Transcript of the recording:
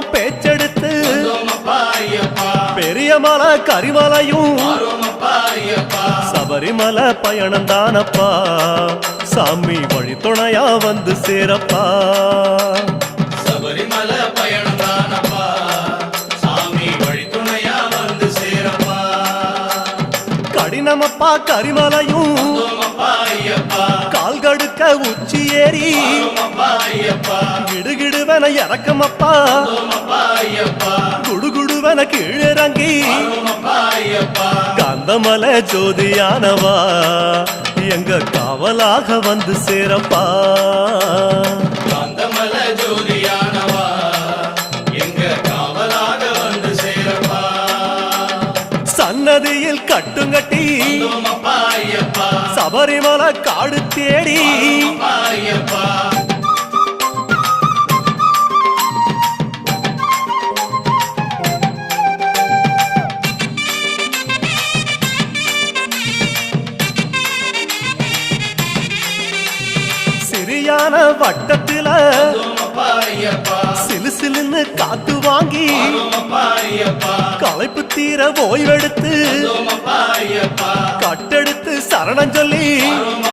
உன் பேச்செடுத்து பெரிய மலை கரிமலையும் சபரிமலை பயணம் தானப்பா சாமி வழி துணையா வந்து சேரப்பா சபரிமலை பயணம் தானப்பா சாமி வழி துணையா வந்து சேரப்பா கடினமப்பா கரிமலையும் கால் கடுக்க உச்சி ஏறி கிடுகிடுவன இறக்கமப்பா குடுகுடுவன கீழிறங்கி காந்தமலை ஜோதியானவா எங்க காவலாக வந்து சேரப்பா காந்தமலை ஜோதியானவா எங்க காவலாக வந்து சேரப்பா சன்னதியில் கட்டுங்கட்டி சபரிமலை காடு தேடி சிறியான வட்டத்தில சிலு சிலுன்னு காத்து வாங்கி களைப்பு தீர ஓய்வெடுத்து கட்டெடுத்து சரணம் சொல்லி